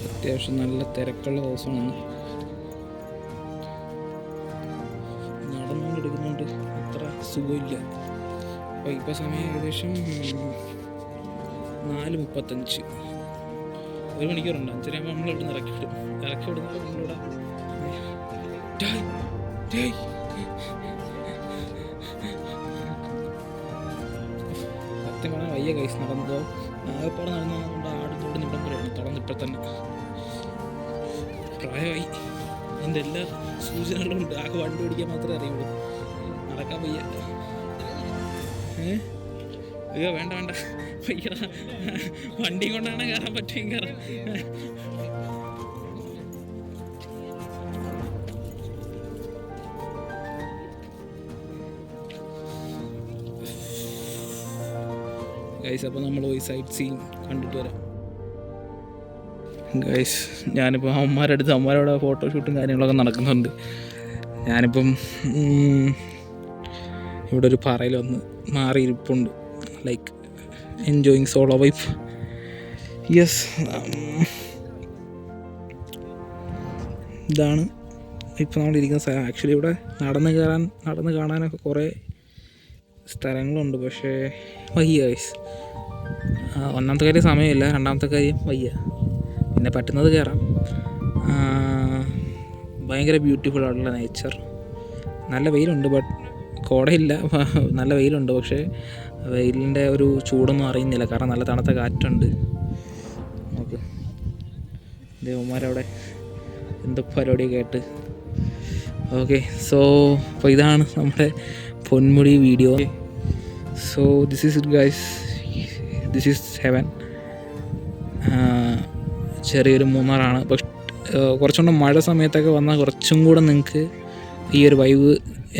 അത്യാവശ്യം നല്ല തിരക്കുള്ള ദിവസമാണ്. നടന്നുകൊണ്ടെടുക്കുന്നുണ്ട്, അത്ര സുഖമില്ല. അപ്പോൾ ഇപ്പോൾ സമയം ഏകദേശം 4:35. 1 മണിക്കൂറുണ്ട്. 5:30 നമ്മൾ ഇവിടെ നിന്ന് ഇറക്കി വിടുന്നത് നമ്മളിവിടെ സത്യം പറഞ്ഞാൽ വയ്യ ഗൈസ്. നടന്നതോ ആകെപ്പാടെ നടന്നുകൊണ്ട് ആടും നിപ്പം പോലെയാണ് തുറന്നിപ്പോൾ തന്നെ. പ്രായമായി, അതിൻ്റെ എല്ലാ സൂചനകളും ഉണ്ട്. ആകെ വണ്ടി ഓടിക്കാൻ മാത്രമേ അറിയുള്ളൂ, നടക്കാൻ വയ്യ. അയ്യോ വേണ്ട വയ്യ, വണ്ടി കൊണ്ടാണ് കയറാൻ പറ്റും കയറാം. ഗൈസ് അപ്പോൾ നമ്മൾ പോയി സൈറ്റ് സീയിങ് കണ്ടിട്ട് വരാം. ഗൈസ് ഞാനിപ്പോൾ അമ്മമാരോട് ഫോട്ടോഷൂട്ടും കാര്യങ്ങളൊക്കെ നടക്കുന്നുണ്ട്. ഞാനിപ്പം ഇവിടെ ഒരു പാറയിൽ വന്ന് മാറിയിരിപ്പുണ്ട്, like enjoying solo vibe. Yes, ഇതാണ് ഇപ്പോൾ നമ്മളിരിക്കുന്ന സ്ഥലം. ആക്ച്വലി ഇവിടെ നടന്ന് കാണാനൊക്കെ കുറേ സ്ഥലങ്ങളുണ്ട്, പക്ഷേ വയ്യ ഗൈസ്. ഒന്നാമത്തെ കാര്യം സമയമില്ല, രണ്ടാമത്തെ കാര്യം വയ്യ. പിന്നെ പറ്റുന്നത് കയറാം. ഭയങ്കര ബ്യൂട്ടിഫുൾ ആയിട്ടുള്ള നേച്ചർ. നല്ല വെയിലുണ്ട്, ബട്ട് കോടയില്ല, നല്ല വെയിലുണ്ട്. പക്ഷേ വെയിലിൻ്റെ ഒരു ചൂടൊന്നും അറിയുന്നില്ല, കാരണം നല്ല തണുത്ത കാറ്റുണ്ട്. നോക്ക് ദേവന്മാരവിടെ എന്തോ പരിപാടിയൊക്കെ ആയിട്ട്. ഓക്കെ, സോ അപ്പോൾ ഇതാണ് നമ്മുടെ Ponmudi video. So this is it guys, this is heaven. ചെറിയൊരു മൂന്നാറാണ്, പക്ഷെ കുറച്ചുകൂടെ മഴ സമയത്തൊക്കെ വന്നാൽ കുറച്ചും കൂടെ നിങ്ങൾക്ക് ഈ ഒരു വൈബ്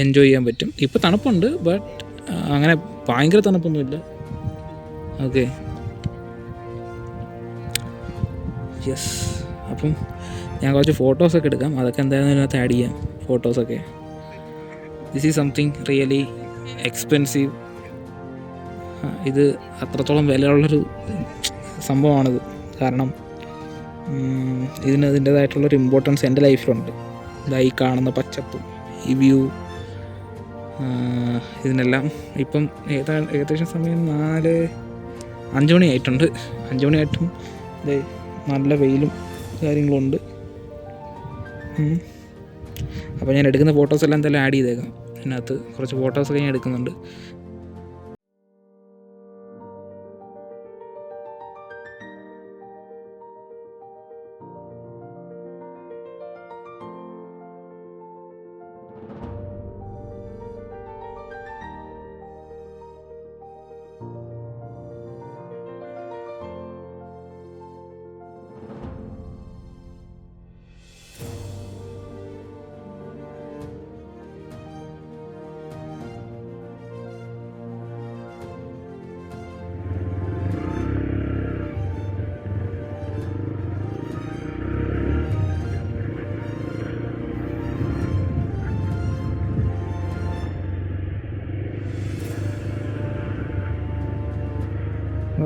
എൻജോയ് ചെയ്യാൻ പറ്റും. ഇപ്പോൾ തണുപ്പുണ്ട്, ബട്ട് അങ്ങനെ ഭയങ്കര തണുപ്പൊന്നുമില്ല. Okay, yes. അപ്പം ഞാൻ കുറച്ച് ഫോട്ടോസൊക്കെ എടുക്കാം, അതൊക്കെ എന്തായാലും ഇതിനകത്ത് ആഡ് ചെയ്യാം ഫോട്ടോസൊക്കെ. This is something really expensive. ഇത് അത്രത്തോളം വിലയുള്ളൊരു സംഭവമാണിത്, കാരണം ഇതിന് ഇതിൻ്റേതായിട്ടുള്ളൊരു ഇമ്പോർട്ടൻസ് എൻ്റെ ലൈഫിലുണ്ട്. ഇതായി കാണുന്ന പച്ചപ്പും ഈ വ്യൂ, ഇതിനെല്ലാം ഇപ്പം ഏകദേശം സമയം 5 മണിയായിട്ടുണ്ട്. 5 മണിയായിട്ടും നല്ല വെയിലും കാര്യങ്ങളും ഉണ്ട്. അപ്പോൾ ഞാൻ എടുക്കുന്ന ഫോട്ടോസെല്ലാം എന്തായാലും ആഡ് ചെയ്തേക്കാം. അതിനകത്ത് കുറച്ച് ഫോട്ടോസൊക്കെ ഞാൻ എടുക്കുന്നുണ്ട്.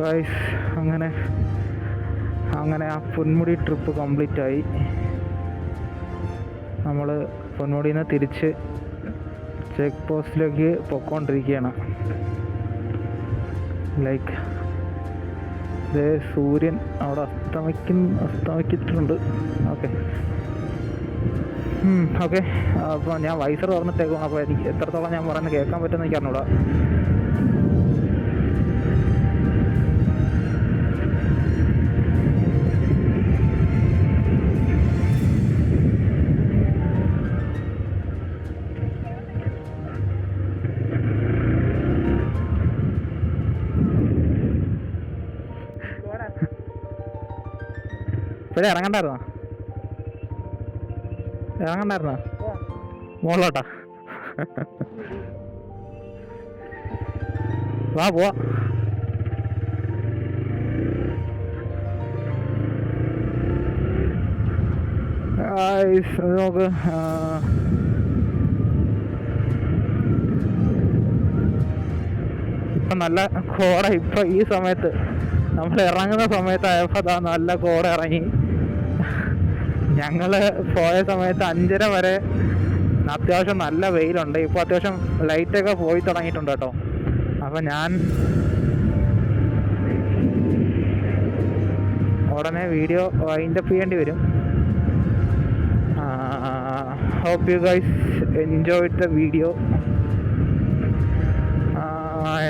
ഗൈസ് അങ്ങനെ ആ പൊന്മുടി ട്രിപ്പ് കംപ്ലീറ്റ് ആയി. നമ്മൾ പൊന്മുടിയിൽ നിന്ന് തിരിച്ച് ചെക്ക് പോസ്റ്റിലേക്ക് പൊയ്ക്കൊണ്ടിരിക്കുകയാണ്. ലൈക്ക് സൂര്യൻ അവിടെ അസ്തമിച്ചിട്ടുണ്ട്. ഓക്കെ, അപ്പോൾ ഞാൻ വൈസർ തുറന്നിട്ടേക്കും. അപ്പോൾ എനിക്ക് എത്രത്തോളം ഞാൻ പറയുന്നത് കേൾക്കാൻ പറ്റുമെന്ന് എനിക്ക് അറിഞ്ഞൂടാ. ഇപ്പോഴേ ഇറങ്ങണ്ടായിരുന്നോ മുകളിലോട്ടാ? വാ പോവാ. നോക്ക്, ഇപ്പം നല്ല കോട. ഇപ്പം ഈ സമയത്ത് നമ്മൾ ഇറങ്ങുന്ന സമയത്തായപ്പോൾ അതാ നല്ല കോട ഇറങ്ങി. ഞങ്ങൾ പോയ സമയത്ത് 5:30 വരെ അത്യാവശ്യം നല്ല വെയിലുണ്ട്. ഇപ്പോൾ അത്യാവശ്യം ലൈറ്റൊക്കെ പോയി തുടങ്ങിയിട്ടുണ്ട് കേട്ടോ. അപ്പം ഞാൻ ഉടനെ വീഡിയോ വൈൻഡപ്പ് ചെയ്യേണ്ടി വരും. Hope you guys enjoyed the video.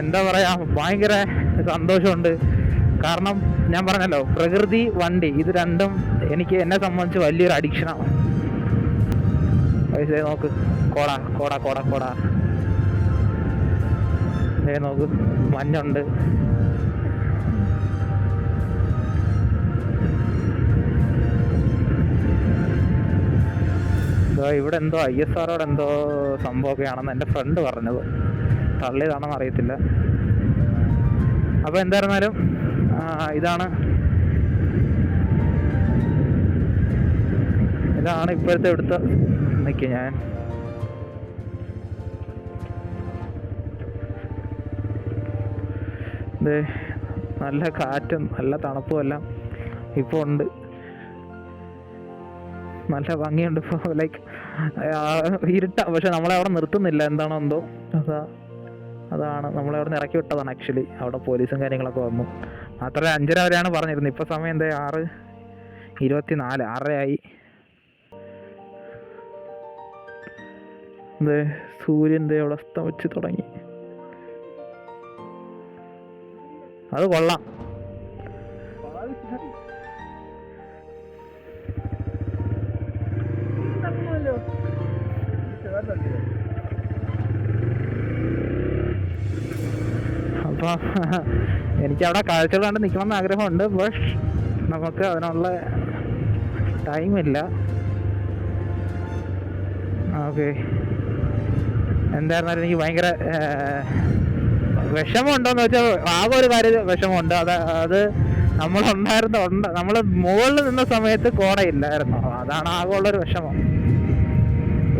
എന്താ പറയുക, ഭയങ്കര സന്തോഷമുണ്ട്. കാരണം ഞാൻ പറഞ്ഞല്ലോ, പ്രകൃതി, വണ്ടി, ഇത് രണ്ടും എന്നെ സംബന്ധിച്ച് വലിയൊരു അഡിക്ഷനാണ്. പൈസ നോക്ക്, കോട കോട കോട കോട, നോക്ക് മഞ്ഞുണ്ട്. ഇവിടെ എന്തോ ISRO എന്തോ സംഭവമൊക്കെ ആണെന്ന് എൻ്റെ ഫ്രണ്ട് പറഞ്ഞത്, തള്ളിയതാണെന്ന് അറിയത്തില്ല. അപ്പോൾ എന്തായിരുന്നാലും ഇതാണ് ഇപ്പോഴത്തെ ഇവിടുത്തെ നിൽക്കുക. ഞാൻ നല്ല കാറ്റും നല്ല തണുപ്പും എല്ലാം ഇപ്പോൾ ഉണ്ട്. നല്ല ഭംഗിയുണ്ട്. ഇപ്പോൾ ലൈക്ക് ഇരുട്ടാ, പക്ഷെ നമ്മളെ അവിടെ നിർത്തുന്നില്ല. എന്താണോ എന്തോ അതാണ് നമ്മളെ അവിടെ നിന്ന് ഇറക്കി വിട്ടതാണ്. ആക്ച്വലി അവിടെ പോലീസും കാര്യങ്ങളൊക്കെ വന്നു. മാത്രമല്ല 5:30 വരെയാണ് പറഞ്ഞിരുന്നത്. ഇപ്പോൾ സമയം എന്താ 6:24, 6:30 സൂര്യൻ അവിടെ അസ്തമിച്ച് തുടങ്ങി. അത് കൊള്ളാം. അപ്പോൾ എനിക്ക് അവിടെ കാഴ്ചകൾ കണ്ട് നിൽക്കണമെന്ന് ആഗ്രഹമുണ്ട്. പക്ഷേ നമുക്ക് അതിനുള്ള ടൈമില്ല. ഓക്കെ, എന്തായിരുന്നാലും എനിക്ക് ഭയങ്കര വിഷമമുണ്ടോയെന്ന് വെച്ചാൽ ആകെ ഒരു കാര്യം വിഷമമുണ്ട്. അത് നമ്മൾ മുകളിൽ നിന്ന സമയത്ത് കോടയില്ലായിരുന്നു. അതാണ് ആകെ ഉള്ളൊരു വിഷമം.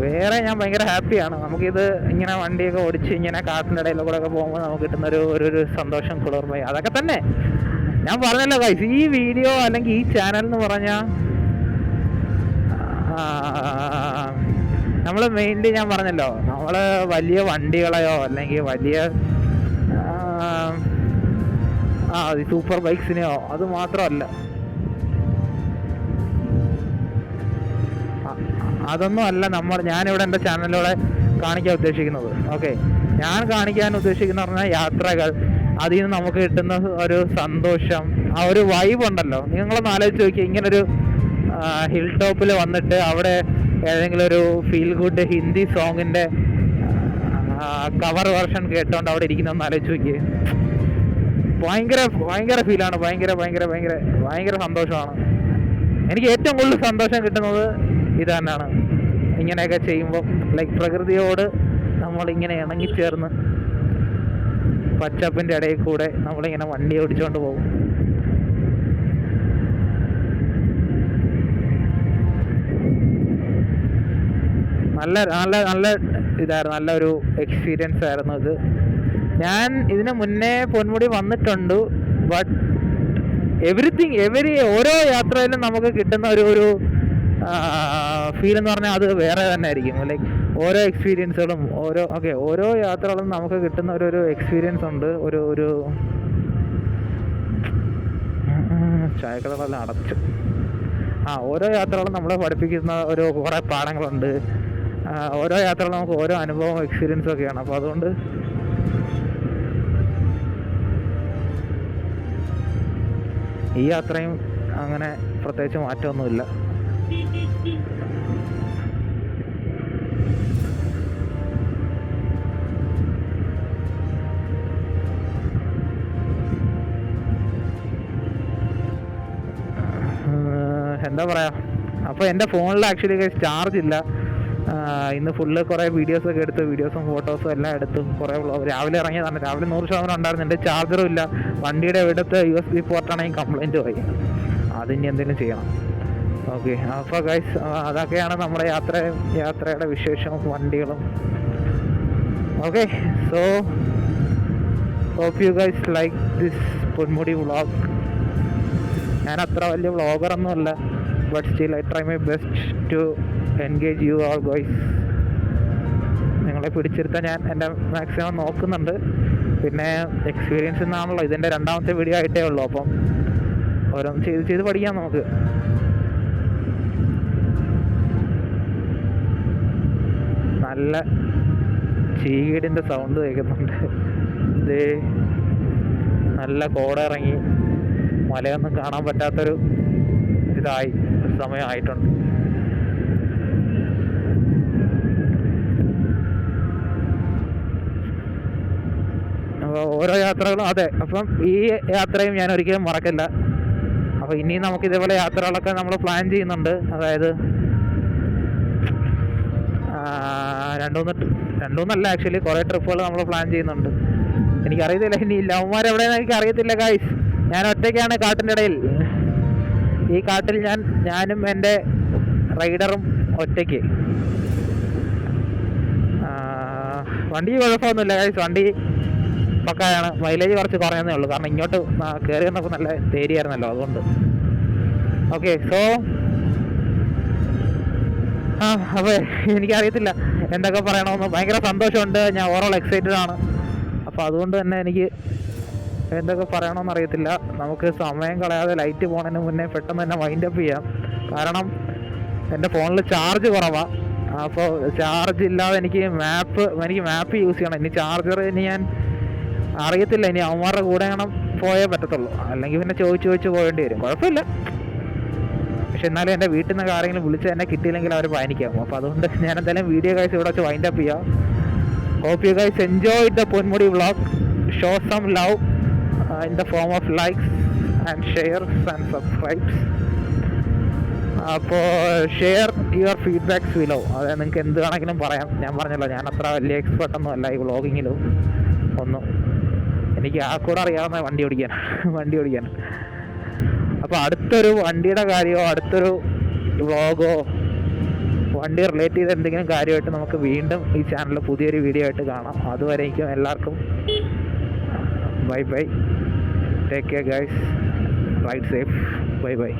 വേറെ ഞാൻ ഭയങ്കര ഹാപ്പിയാണ്. നമുക്കിത് ഇങ്ങനെ വണ്ടിയൊക്കെ ഓടിച്ച് ഇങ്ങനെ കാട്ടിൻ്റെ ഇടയിൽ കൂടെ ഒക്കെ പോകുമ്പോൾ നമുക്ക് കിട്ടുന്ന ഒരു സന്തോഷം, കുളിർമയും അതൊക്കെ തന്നെ. ഞാൻ പറഞ്ഞല്ലോ ഗൈസ്, ഈ വീഡിയോ അല്ലെങ്കിൽ ഈ ചാനൽ എന്ന് പറഞ്ഞാൽ നമ്മൾ മെയിൻലി ഞാൻ പറഞ്ഞല്ലോ, നമ്മൾ വലിയ വണ്ടികളെയോ അല്ലെങ്കിൽ വലിയ സൂപ്പർ ബൈക്സിനെയോ അത് മാത്രമല്ല, അതൊന്നും അല്ല ഞാനിവിടെ എൻ്റെ ചാനലിലൂടെ കാണിക്കാൻ ഉദ്ദേശിക്കുന്നത്. ഓക്കെ, ഞാൻ കാണിക്കാൻ ഉദ്ദേശിക്കുന്ന പറഞ്ഞാൽ യാത്രകൾ, അതിൽ നിന്ന് നമുക്ക് കിട്ടുന്ന ഒരു സന്തോഷം, ആ ഒരു വൈബ് ഉണ്ടല്ലോ. നിങ്ങളൊന്ന് ആലോചിച്ച് നോക്കി, ഇങ്ങനൊരു ഹിൽ ടോപ്പിൽ വന്നിട്ട് അവിടെ ഏതെങ്കിലും ഒരു ഫീൽ ഗുഡ് ഹിന്ദി സോങ്ങിൻ്റെ കവർ വെർഷൻ കേട്ടോണ്ട് അവിടെ ഇരിക്കുന്നതെന്ന് ആലോചിച്ച് നോക്കി. ഭയങ്കര ഫീലാണ്. ഭയങ്കര സന്തോഷമാണ്. എനിക്ക് ഏറ്റവും കൂടുതൽ സന്തോഷം കിട്ടുന്നത് ഇത് തന്നെയാണ്. ഇങ്ങനെയൊക്കെ ചെയ്യുമ്പോൾ ലൈക്ക് പ്രകൃതിയോട് നമ്മളിങ്ങനെ ഇണങ്ങിച്ചേർന്ന് പച്ചപ്പിൻ്റെ ഇടയിൽ കൂടെ നമ്മളിങ്ങനെ വണ്ടി ഓടിച്ചുകൊണ്ട് പോകും. നല്ല ഇതായിരുന്നു, നല്ലൊരു എക്സ്പീരിയൻസ് ആയിരുന്നു ഇത്. ഞാൻ ഇതിന് മുന്നേ പൊന്മുടി വന്നിട്ടുണ്ട്. ബട്ട് ഓരോ യാത്രയിലും നമുക്ക് കിട്ടുന്ന ഒരു ഫീൽ എന്ന് പറഞ്ഞാൽ അത് വേറെ തന്നെ ആയിരിക്കും. ലൈക്ക് ഓരോ എക്സ്പീരിയൻസുകളും ഓരോ യാത്രകളും നമുക്ക് കിട്ടുന്ന ഒരു എക്സ്പീരിയൻസ് ഉണ്ട്. ഒരു ചായക്കടകളെല്ലാം അടച്ചു. ഓരോ യാത്രകളും നമ്മളെ പഠിപ്പിക്കുന്ന കുറേ പാഠങ്ങളുണ്ട്. ഓരോ യാത്രകളും നമുക്ക് ഓരോ അനുഭവം എക്സ്പീരിയൻസും ഒക്കെയാണ്. അപ്പോൾ അതുകൊണ്ട് ഈ യാത്രയും അങ്ങനെ പ്രത്യേകിച്ച് മാറ്റമൊന്നുമില്ല. എന്താ പറയുക, അപ്പോൾ എൻ്റെ ഫോണിൽ ആക്ച്വലി ചാർജ് ഇല്ല. ഇന്ന് ഫുള്ള് കുറേ വീഡിയോസൊക്കെ എടുത്ത്, വീഡിയോസും ഫോട്ടോസും എല്ലാം എടുത്തു. കുറേ രാവിലെ ഇറങ്ങിയതാണ്. രാവിലെ 100% ഉണ്ടായിരുന്നു. എൻ്റെ ചാർജറും ഇല്ല. വണ്ടിയുടെ ഇവിടുത്തെ USB പോർട്ടാണെങ്കിൽ കംപ്ലൈൻറ്റ് പോയി. അതിനി എന്തെങ്കിലും ചെയ്യണം. ഓക്കെ, അപ്പോൾ ഗൈസ് അതൊക്കെയാണ് നമ്മുടെ യാത്രയുടെ വിശേഷവും വണ്ടികളും. Okay, so hope you guys like this Ponmudi vlog. ഞാൻ അത്ര വലിയ വ്ളോഗറൊന്നും അല്ല, but still I try my best to engage you all guys. നിങ്ങളെ പിടിച്ചിരുത്താൻ ഞാൻ എൻ്റെ മാക്സിമം നോക്കുന്നുണ്ട്. പിന്നെ എക്സ്പീരിയൻസ് എന്നാണല്ലോ, ഇതിൻ്റെ 2ാമത്തെ വീഡിയോ ആയിട്ടേ ഉള്ളൂ. അപ്പം ഓരോന്ന് ചെയ്ത് ചെയ്ത് പഠിക്കാം നമുക്ക്. നല്ല ചീകീടിൻ്റെ സൗണ്ട് കേൾക്കുന്നുണ്ട്. ഇത് നല്ല കോട ഇറങ്ങി മലയൊന്നും കാണാൻ പറ്റാത്തൊരു സമയമായിട്ടുണ്ട്. അപ്പോൾ ഓരോ യാത്രകളും അതെ. അപ്പം ഈ യാത്രയും ഞാൻ ഒരിക്കലും മറക്കില്ല. അപ്പോൾ ഇനിയും നമുക്ക് ഇതേപോലെ യാത്രകളൊക്കെ നമ്മൾ പ്ലാൻ ചെയ്യുന്നുണ്ട്. അതായത് രണ്ടൂന്നല്ല, ആക്ച്വലി കുറേ ട്രിപ്പുകൾ നമ്മൾ പ്ലാൻ ചെയ്യുന്നുണ്ട്. എനിക്കറിയത്തില്ല ഇനി ലവന്മാർ എവിടെയെന്ന് എനിക്ക് അറിയത്തില്ല ഗൈസ്. ഞാൻ ഒറ്റയ്ക്കാണ് കാട്ടിൻ്റെ ഇടയിൽ. ഈ കാട്ടിൽ ഞാനും എൻ്റെ റൈഡറും ഒറ്റയ്ക്ക്. വണ്ടി കുഴപ്പമൊന്നുമില്ല ഗൈസ്, വണ്ടി പക്കായാണ്. മൈലേജ് കുറച്ച് കുറഞ്ഞതേ ഉള്ളൂ, കാരണം ഇങ്ങോട്ട് കയറി വന്നപ്പോൾ നല്ല തേരിയായിരുന്നല്ലോ, അതുകൊണ്ട്. ഓക്കെ, സോ അപ്പോൾ എനിക്കറിയത്തില്ല എന്തൊക്കെ പറയണമെന്ന്. ഭയങ്കര സന്തോഷമുണ്ട്, ഞാൻ ഓവറോൾ എക്സൈറ്റഡ് ആണ്. അപ്പോൾ അതുകൊണ്ട് തന്നെ എനിക്ക് എന്തൊക്കെ പറയണമെന്ന് അറിയത്തില്ല. നമുക്ക് സമയം കളയാതെ ലൈറ്റ് പോകുന്നതിന് മുന്നേ പെട്ടെന്ന് തന്നെ വൈൻഡ് അപ്പ് ചെയ്യാം. കാരണം എൻ്റെ ഫോണിൽ ചാർജ് കുറവാണ്. അപ്പോൾ ചാർജ് ഇല്ലാതെ എനിക്ക് മാപ്പ് യൂസ് ചെയ്യണം. ഇനി ചാർജർ ഞാൻ അറിയത്തില്ല, ഇനി അവന്മാരുടെ കൂടെ പോയേ പറ്റത്തുള്ളൂ, അല്ലെങ്കിൽ പിന്നെ ചോദിച്ച് പോകേണ്ടി വരും. കുഴപ്പമില്ല, പക്ഷെ എന്നാലും എൻ്റെ വീട്ടിൽ നിന്നൊക്കെ ആരെങ്കിലും വിളിച്ച് എന്നെ കിട്ടിയില്ലെങ്കിൽ അവർ പാനിക്കാവും. അപ്പോൾ അതുകൊണ്ട് ഞാൻ എന്തായാലും വീഡിയോ ഗൈസ് ഇവിടെ വെച്ച് വൈൻഡ് അപ്പ് ചെയ്യാം. Hope you guys enjoy the Ponmudi vlog. Show some love in the form of likes and shares and subscribes. അപ്പോൾ ഷെയർ യുവർ ഫീഡ്ബാക്സ് ബിലോ. അതായത് നിങ്ങൾക്ക് എന്ത് വേണമെങ്കിലും പറയാം. ഞാൻ പറഞ്ഞല്ലോ, ഞാൻ അത്ര വലിയ എക്സ്പെർട്ടൊന്നും അല്ല ഈ വ്ളോഗിങ്ങിലും ഒന്നും. എനിക്ക് ആ കൂടെ അറിയാവുന്ന വണ്ടി ഓടിക്കാൻ. അപ്പോൾ അടുത്തൊരു വണ്ടിയുടെ കാര്യമോ അടുത്തൊരു വ്ളോഗോ വണ്ടി റിലേറ്റ് ചെയ്ത് എന്തെങ്കിലും കാര്യമായിട്ട് നമുക്ക് വീണ്ടും ഈ ചാനലിൽ പുതിയൊരു വീഡിയോ ആയിട്ട് കാണാം. അതുവരേക്കും എല്ലാവർക്കും bye. Take care guys. Ride safe. Bye.